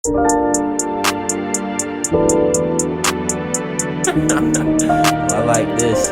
I like this.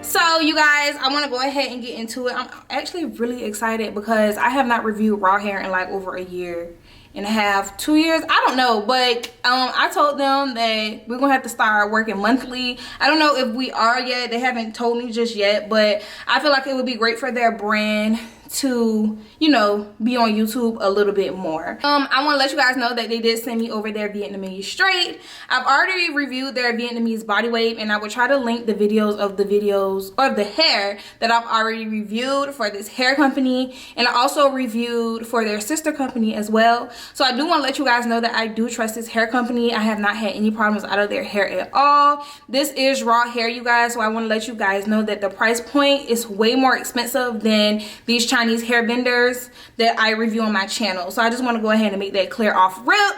So you guys, I want to go ahead and get into it. I'm actually really excited because I have not reviewed RauhHair in like over a year and a half, 2 years, I don't know, but I told them that we're gonna have to start working monthly. I don't know if we are yet. They haven't told me just yet, but I feel like it would be great for their brand to, you know, be on YouTube a little bit more. I want to let you guys know that they did send me over their Vietnamese straight. I've already reviewed their Vietnamese body wave, and I will try to link the videos of the hair that I've already reviewed for this hair company, and I also reviewed for their sister company as well. So I do want to let you guys know that I do trust this hair company. I have not had any problems out of their hair at all. This is RauhHair, you guys, so I want to let you guys know that the price point is way more expensive than these Chinese hair vendors that I review on my channel. So I just want to go ahead and make that clear off rip.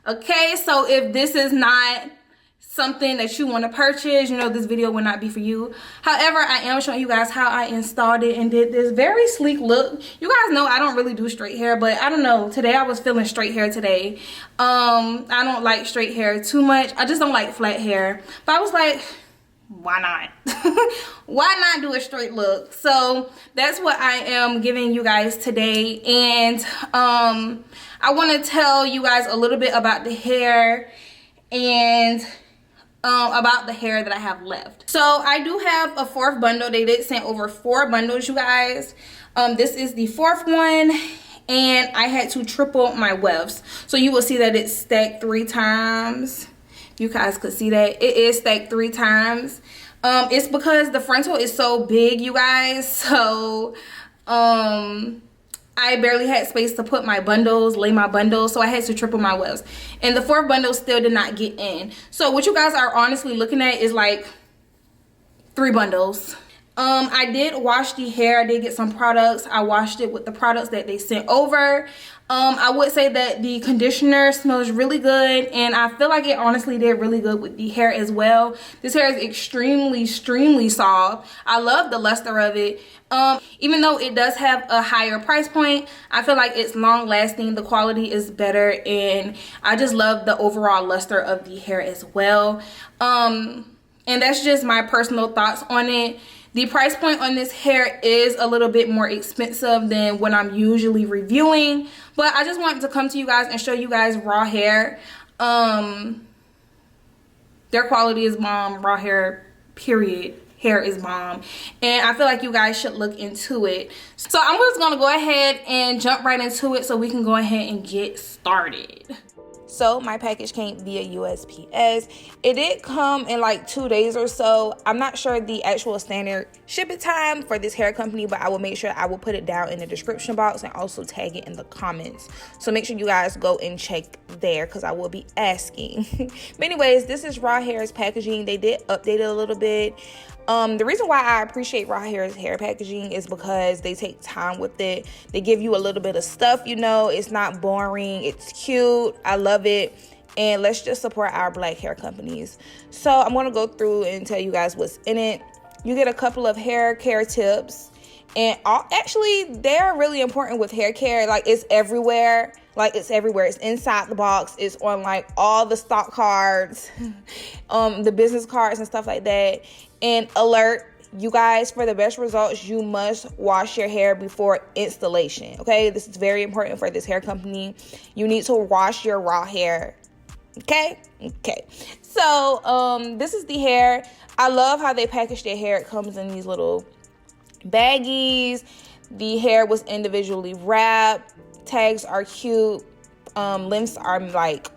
Okay, so if this is not something that you want to purchase, you know, this video will not be for you. However, I am showing you guys how I installed it and did this very sleek look. You guys know I don't really do straight hair, but I don't know, today I was feeling straight hair today. I don't like straight hair too much. I just don't like flat hair, but I was like, why not? Why not do a straight look? So that's what I am giving you guys today. And I want to tell you guys a little bit about the hair and about the hair that I have left. So I do have a fourth bundle. They did send over 4 bundles, you guys. This is the 4th one, and I had to triple my wefts. So you will see that it's stacked 3 times. You guys could see that it is stacked 3 times. It's because the frontal is so big, you guys. So I barely had space to put my bundles, lay my bundles, so I had to triple my wefts. And the 4th bundle still did not get in. So what you guys are honestly looking at is like 3 bundles. I did wash the hair. I did get some products. I washed it with the products that they sent over. I would say that the conditioner smells really good, and I feel like it honestly did really good with the hair as well. This hair is extremely soft. I love the luster of it. Even though it does have a higher price point, I feel like it's long lasting. The quality is better, and I just love the overall luster of the hair as well. And that's just my personal thoughts on it. The price point on this hair is a little bit more expensive than what I'm usually reviewing, but I just wanted to come to you guys and show you guys RauhHair. Their quality is bomb. RauhHair, period. Hair is bomb, and I feel like you guys should look into it. So I'm just gonna go ahead and jump right into it so we can go ahead and get started. So my package came via USPS. It did come in like 2 days or so. I'm not sure the actual standard shipping time for this hair company, but I will make sure I will put it down in the description box and also tag it in the comments. So make sure you guys go and check there because I will be asking. But anyways, this is RauhHair's packaging. They did update it a little bit. The reason why I appreciate RauhHair's hair packaging is because they take time with it. They give you a little bit of stuff, you know. It's not boring. It's cute. I love it. And let's just support our black hair companies. So I'm going to go through and tell you guys what's in it. You get a couple of hair care tips. And actually, they're really important with hair care. Like, it's everywhere. Like, it's everywhere. It's inside the box. It's on, like, all the stock cards, the business cards and stuff like that. And alert, you guys, for the best results, you must wash your hair before installation. Okay, this is very important for this hair company. You need to wash your RauhHair. Okay. So this is the hair. I love how they package their hair. It comes in these little baggies. The hair was individually wrapped. Tags are cute. Lengths are like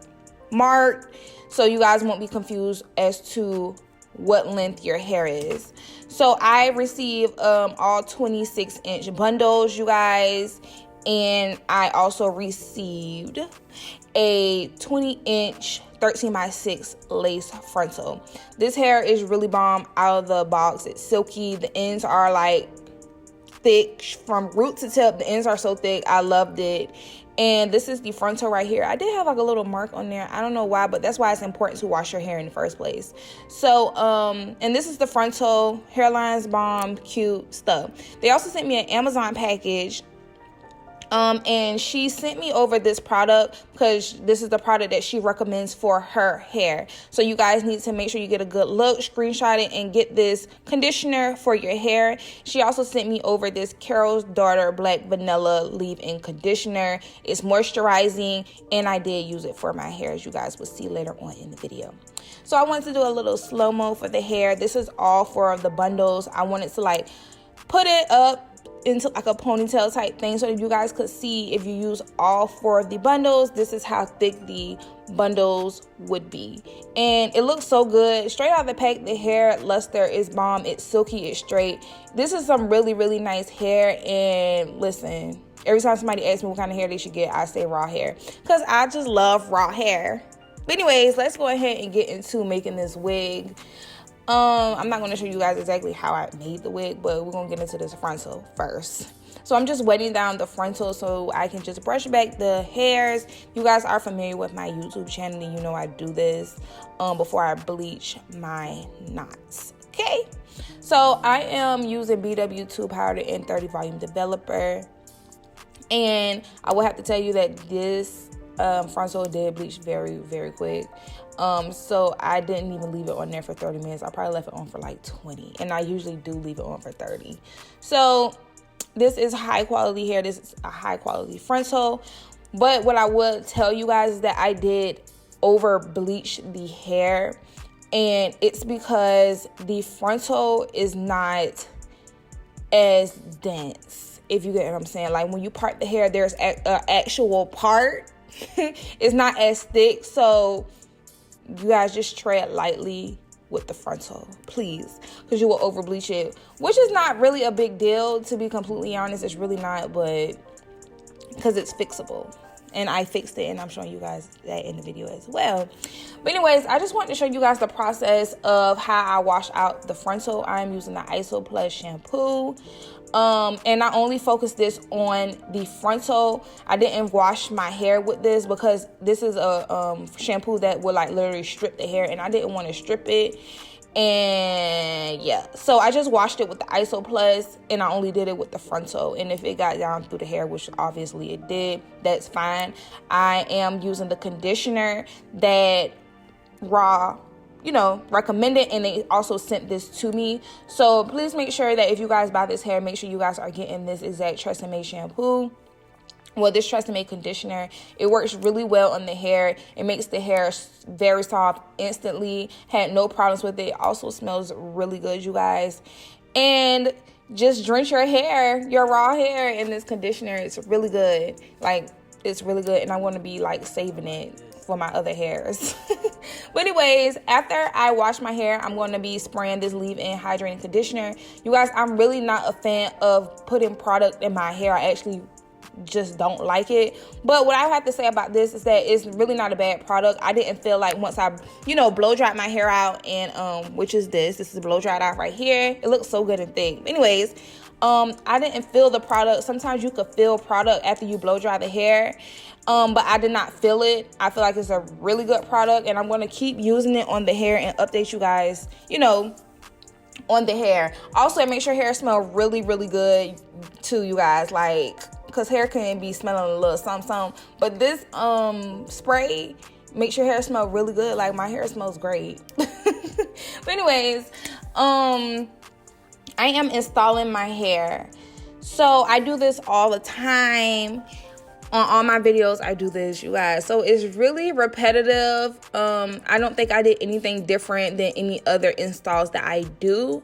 marked, so you guys won't be confused as to what length your hair is. So I received all 26-inch bundles, you guys, and I also received a 20-inch 13x6 lace frontal. This hair is really bomb out of the box. It's silky. The ends are like thick from root to tip. The ends are so thick. I loved it. And this is the frontal right here. I did have like a little mark on there. I don't know why, but that's why it's important to wash your hair in the first place. So, and this is the frontal. Hairline's bomb, cute stuff. They also sent me an Amazon package. And she sent me over this product because this is the product that she recommends for her hair. So you guys need to make sure you get a good look, screenshot it, and get this conditioner for your hair. She also sent me over this Carol's Daughter Black Vanilla Leave-In Conditioner. It's moisturizing, and I did use it for my hair, as you guys will see later on in the video. So I wanted to do a little slow-mo for the hair. This is all for the bundles. I wanted to like put it up into like a ponytail type thing so that you guys could see if you use all 4 of the bundles, this is how thick the bundles would be. And it looks so good. Straight out of the pack, the hair luster is bomb. It's silky, it's straight. This is some really, really nice hair. And listen, every time somebody asks me what kind of hair they should get, I say RauhHair because I just love RauhHair. But anyways, let's go ahead and get into making this wig. I'm not going to show you guys exactly how I made the wig, but we're going to get into this frontal first. So I'm just wetting down the frontal so I can just brush back the hairs. You guys are familiar with my YouTube channel, and you know I do this before I bleach my knots. Okay, so I am using BW2 powder and 30 volume developer, and I will have to tell you that this frontal did bleach very, very quick. So I didn't even leave it on there for 30 minutes. I probably left it on for like 20, and I usually do leave it on for 30. So this is high quality hair. This is a high quality frontal. But what I would tell you guys is that I did over bleach the hair, and it's because the frontal is not as dense, if you get what I'm saying. Like when you part the hair, there's an actual part. It's not as thick, so you guys just tread lightly with the frontal, please, because you will over bleach it, which is not really a big deal, to be completely honest. It's really not, but because it's fixable, and I fixed it, and I'm showing you guys that in the video as well. But anyways, I just wanted to show you guys the process of how I wash out the frontal. I'm using the ISO Plus shampoo. And I only focused this on the frontal. I didn't wash my hair with this because this is a shampoo that would like literally strip the hair, and I didn't want to strip it. And yeah, so I just washed it with the ISO Plus, and I only did it with the frontal. And if it got down through the hair, which obviously it did, that's fine. I am using the conditioner that Raw recommended, and they also sent this to me. So please make sure that if you guys buy this hair, make sure you guys are getting this exact Tresemme shampoo. Well, this Tresemme conditioner, it works really well on the hair. It makes the hair very soft instantly. Had no problems with it. It also smells really good, you guys. And just drench your hair, your raw hair, in this conditioner. It's really good. Like, it's really good, and I'm going to be like saving it for my other hairs. But anyways, after I wash my hair, I'm going to be spraying this leave-in hydrating conditioner. You guys, I'm really not a fan of putting product in my hair. I actually just don't like it. But what I have to say about this is that it's really not a bad product. I didn't feel like once I blow dried my hair out, and which is this is blow dried out right here. It looks so good and thick. Anyways, I didn't feel the product. Sometimes you could feel product after you blow dry the hair, but I did not feel it. I feel like it's a really good product, and I'm going to keep using it on the hair and update you guys, on the hair. Also, make sure hair smell really, really good too, you guys, like, because hair can be smelling a little something, but this spray makes your hair smell really good. Like, my hair smells great. But anyways, I am installing my hair. So I do this all the time. On all my videos, I do this, you guys. So it's really repetitive. I don't think I did anything different than any other installs that I do.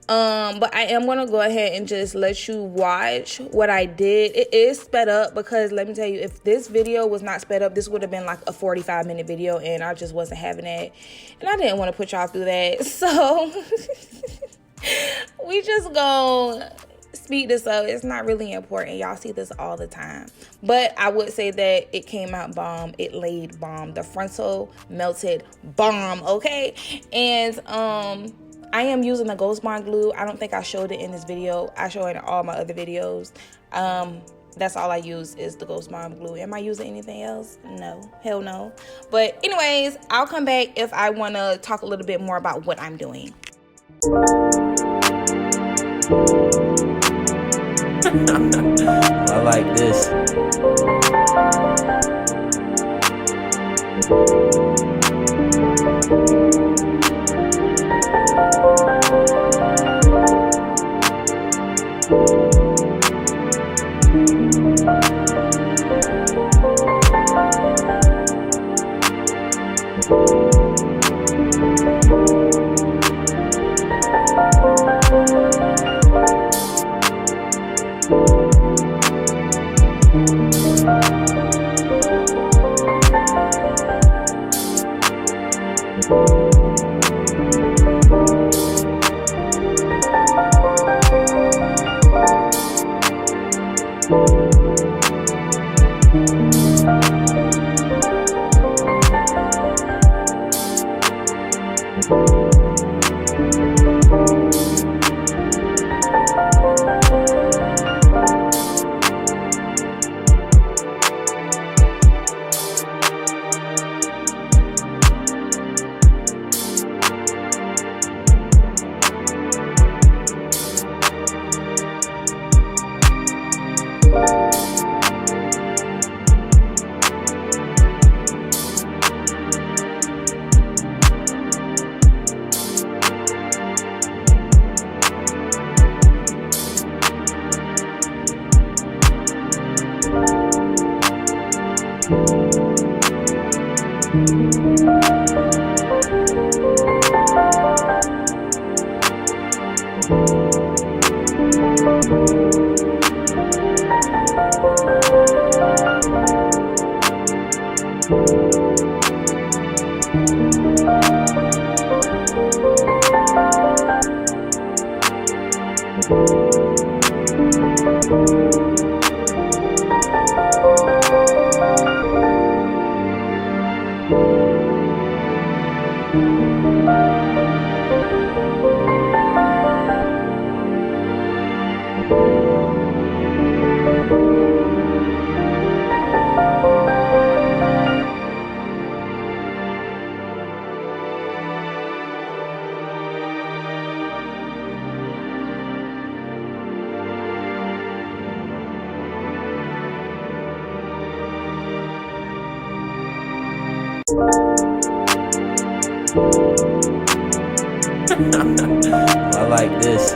But I am going to go ahead and just let you watch what I did. It is sped up because, let me tell you, if this video was not sped up, this would have been like a 45-minute video, and I just wasn't having it. And I didn't want to put y'all through that. So we just gonna speed this up. It's not really important. Y'all see this all the time. But I would say that it came out bomb. It laid bomb. The frontal melted bomb, okay? And I am using the Ghost Bond glue. I don't think I showed it in this video. I show it in all my other videos. That's all I use is the Ghost Bond glue. Am I using anything else? No, hell no. But anyways, I'll come back if I want to talk a little bit more about what I'm doing. I like this. I like this.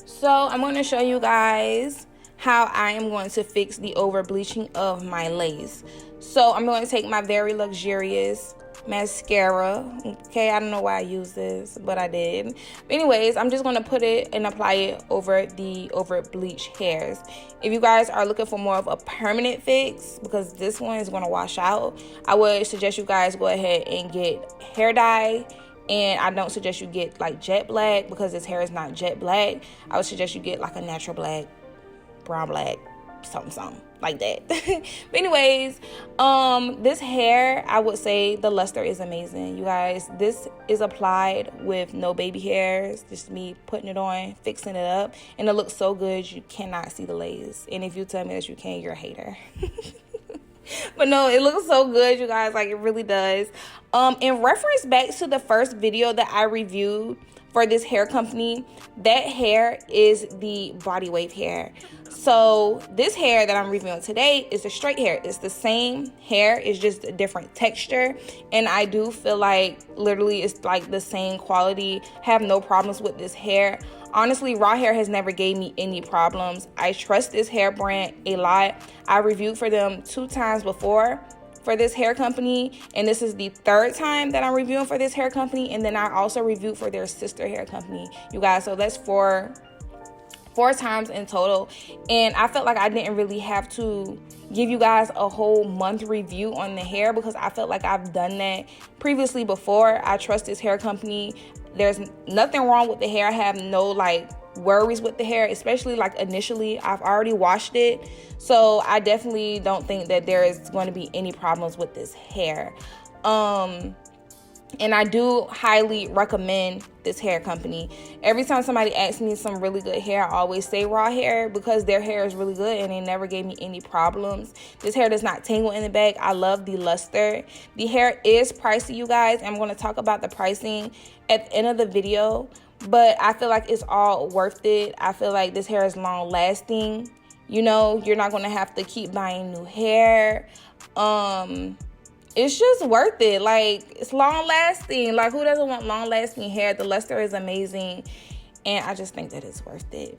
So I'm going to show you guys how I am going to fix the over bleaching of my lace. So I'm going to take my very luxurious mascara. Okay, I don't know why I use this, but I did. But anyways, I'm just gonna put it and apply it over bleached hairs. If you guys are looking for more of a permanent fix, because this one is gonna wash out, I would suggest you guys go ahead and get hair dye. And I don't suggest you get like jet black, because this hair is not jet black. I would suggest you get like a natural black, brown black, something like that. But anyways, this hair, I would say the luster is amazing, you guys. This is applied with no baby hairs, just me putting it on, fixing it up, and it looks so good you cannot see the lace. And if you tell me that you can, you're a hater. But no, it looks so good, you guys. Like, it really does. In reference back to the first video that I reviewed for this hair company, that hair is the body wave hair. So this hair that I'm reviewing today is the straight hair. It's the same hair, it's just a different texture, and I do feel like literally it's like the same quality. Have no problems with this hair. Honestly, RauhHair has never gave me any problems. I trust this hair brand a lot. I reviewed for them 2 times before for this hair company, and this is the 3rd time that I'm reviewing for this hair company. And then I also reviewed for their sister hair company, you guys. So that's 4 times in total. And I felt like I didn't really have to give you guys a whole month review on the hair, because I felt like I've done that previously before. I trust this hair company. There's nothing wrong with the hair. I have no like worries with the hair, especially like initially. I've already washed it, so I definitely don't think that there is going to be any problems with this hair. And I do highly recommend this hair company. Every time somebody asks me some really good hair, I always say RauhHair, because their hair is really good and they never gave me any problems. This hair does not tangle in the back. I love the luster. The hair is pricey, you guys. I'm going to talk about the pricing at the end of the video, but I feel like it's all worth it. I feel like this hair is long lasting. You know, you're not going to have to keep buying new hair. It's just worth it. Like, it's long lasting. Like, who doesn't want long lasting hair? The luster is amazing, and I just think that it's worth it.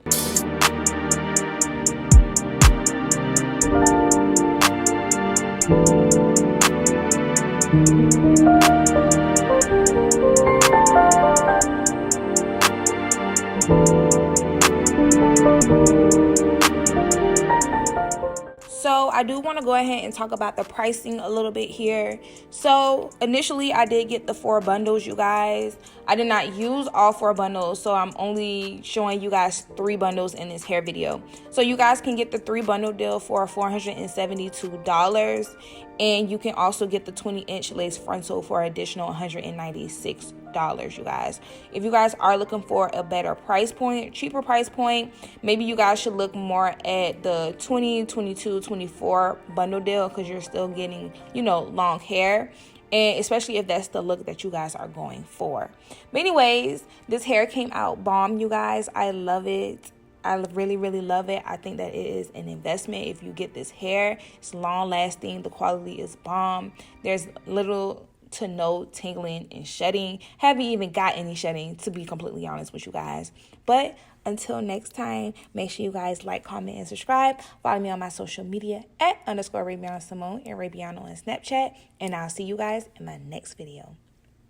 So I do want to go ahead and talk about the pricing a little bit here. So initially I did get the 4 bundles, you guys. I did not use all 4 bundles, so I'm only showing you guys 3 bundles in this hair video. So you guys can get the 3 bundle deal for $472, and you can also get the 20-inch lace frontal for an additional $196, you guys. If you guys are looking for a better price point, cheaper price point, maybe you guys should look more at the 20, 22, 24 bundle deal, because you're still getting, you know, long hair, and especially if that's the look that you guys are going for. But anyways, this hair came out bomb, you guys. I love it. I really, really love it. I think that it is an investment if you get this hair. It's long lasting. The quality is bomb. There's little to no tingling and shedding. Haven't even got any shedding, to be completely honest with you guys. But until next time, make sure you guys like, comment, and subscribe. Follow me on my social media at _Rabiana Simone and Rabiana on Snapchat. And I'll see you guys in my next video.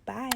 Bye.